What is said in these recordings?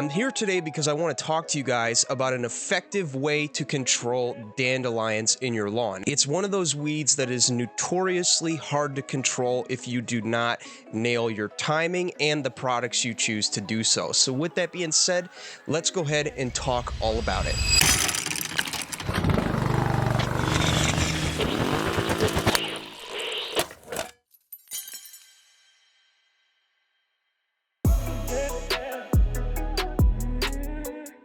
I'm here today because I want to talk to you guys about an effective way to control dandelions in your lawn. It's one of those weeds that is notoriously hard to control if you do not nail your timing and the products you choose to do so. So with that being said, let's go ahead and talk all about it.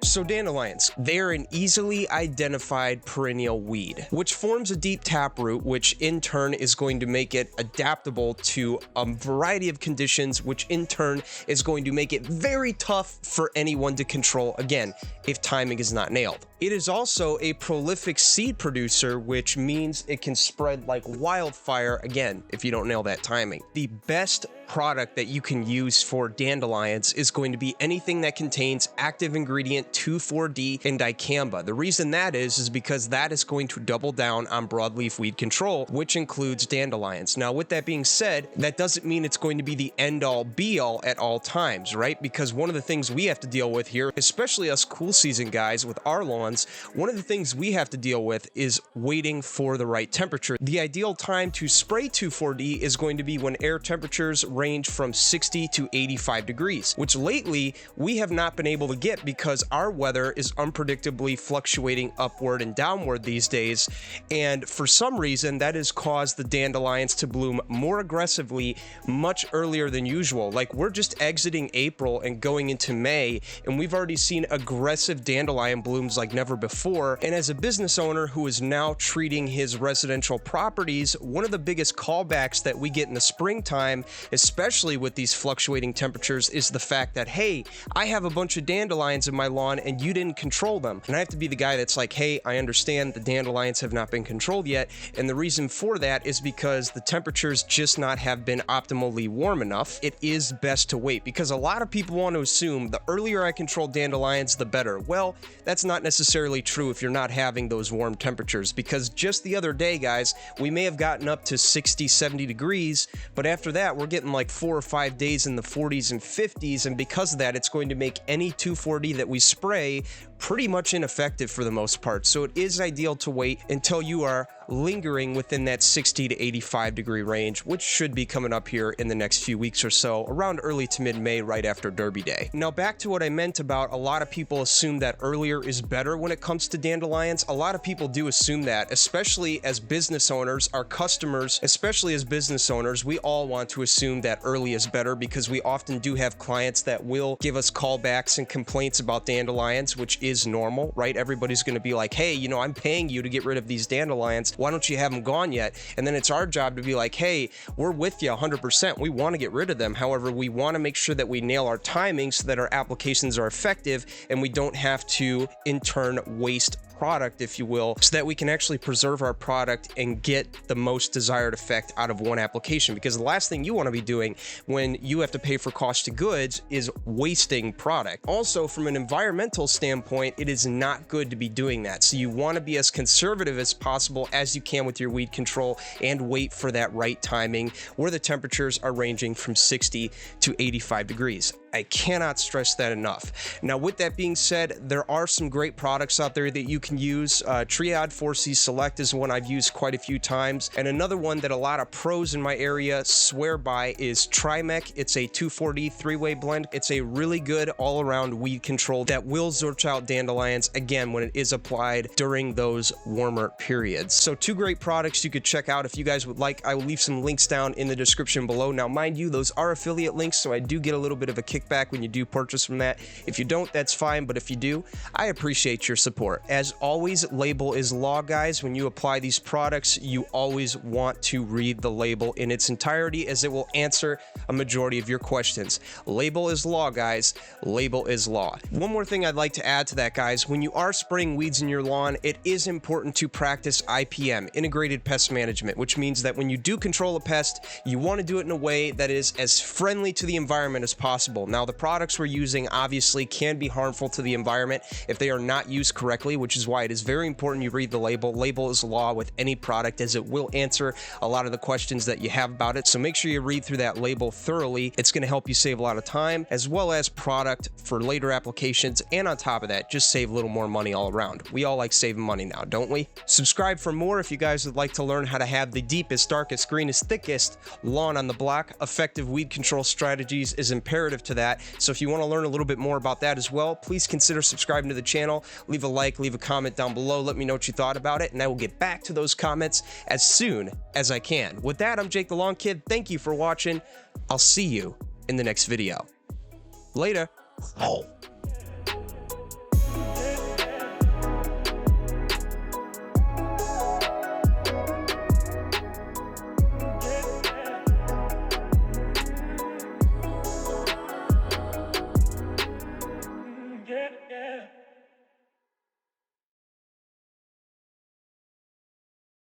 So dandelions, they are an easily identified perennial weed, which forms a deep taproot, which in turn is going to make it adaptable to a variety of conditions, which in turn is going to make it very tough for anyone to control, again, if timing is not nailed. It is also a prolific seed producer, which means it can spread like wildfire, again, if you don't nail that timing. The best product that you can use for dandelions is going to be anything that contains active ingredient 2,4-D and dicamba. The reason that is because that is going to double down on broadleaf weed control, which includes dandelions. Now, with that being said, that doesn't mean it's going to be the end-all be-all at all times, right? Because one of the things we have to deal with here, especially us cool season guys with our lawns, one of the things we have to deal with is waiting for the right temperature. The ideal time to spray 2,4-D is going to be when air temperatures range from 60 to 85 degrees, which lately we have not been able to get because our weather is unpredictably fluctuating upward and downward these days. And for some reason, that has caused the dandelions to bloom more aggressively much earlier than usual. Like, we're just exiting April and going into May, and we've already seen aggressive dandelion blooms like never before. And as a business owner who is now treating his residential properties, one of the biggest callbacks that we get in the springtime, especially with these fluctuating temperatures, is the fact that, hey, I have a bunch of dandelions in my lawn and you didn't control them. And I have to be the guy that's like, hey, I understand the dandelions have not been controlled yet. And the reason for that is because the temperatures just not have been optimally warm enough. It is best to wait, because a lot of people want to assume the earlier I control dandelions, the better. Well, that's not necessarily true if you're not having those warm temperatures, because just the other day, guys, we may have gotten up to 60, 70 degrees, but after that, we're getting like 4 or 5 days in the 40s and 50s, and because of that, it's going to make any 2,4-D that we spray pretty much ineffective for the most part. So it is ideal to wait until you are lingering within that 60 to 85 degree range, which should be coming up here in the next few weeks or so, around early to mid-May, right after Derby Day. Now, back to what I meant about a lot of people assume that earlier is better when it comes to dandelions. A lot of people do assume that, especially as business owners, our customers, especially as business owners, we all want to assume that early is better, because we often do have clients that will give us callbacks and complaints about dandelions, which is normal, right? Everybody's going to be like, hey, you know, I'm paying you to get rid of these dandelions. Why don't you have them gone yet? And then it's our job to be like, hey, we're with you 100%. We want to get rid of them. However, we want to make sure that we nail our timing so that our applications are effective and we don't have to in turn waste product, if you will, so that we can actually preserve our product and get the most desired effect out of one application. Because the last thing you want to be doing when you have to pay for cost of goods is wasting product. Also, from an environmental standpoint, it is not good to be doing that. So you want to be as conservative as possible as you can with your weed control and wait for that right timing where the temperatures are ranging from 60 to 85 degrees. I cannot stress that enough. Now, with that being said, there are some great products out there that you can use. Triad 4C Select is one I've used quite a few times. And another one that a lot of pros in my area swear by is Trimec. It's a 2,4-D 3-way blend. It's a really good all-around weed control that will zhorch out dandelions, again, when it is applied during those warmer periods. So 2 great products you could check out if you guys would like. I will leave some links down in the description below. Now, mind you, those are affiliate links, so I do get a little bit of a kickback when you do purchase from that. If you don't, that's fine, but if you do, I appreciate your support. As always, label is law, guys. When you apply these products, you always want to read the label in its entirety, as it will answer a majority of your questions. Label is law, guys. Label is law. One more thing I'd like to add to that, guys. When you are spraying weeds in your lawn, it is important to practice IPM, Integrated Pest Management, which means that when you do control a pest, you want to do it in a way that is as friendly to the environment as possible. Now, the products we're using obviously can be harmful to the environment if they are not used correctly, which is why it is very important you read the label. Label is law with any product, as it will answer a lot of the questions that you have about it. So make sure you read through that label thoroughly. It's going to help you save a lot of time, as well as product for later applications. And on top of that, just save a little more money all around. We all like saving money now, don't we? Subscribe for more if you guys would like to learn how to have the deepest, darkest, greenest, thickest lawn on the block. Effective weed control strategies is imperative to that. So if you want to learn a little bit more about that as well, please consider subscribing to the channel. Leave a like, leave a comment down below. Let me know what you thought about it, and I will get back to those comments as soon as I can. With that, I'm Jake the Lawn Kid. Thank you for watching. I'll see you in the next video. Later. Oh.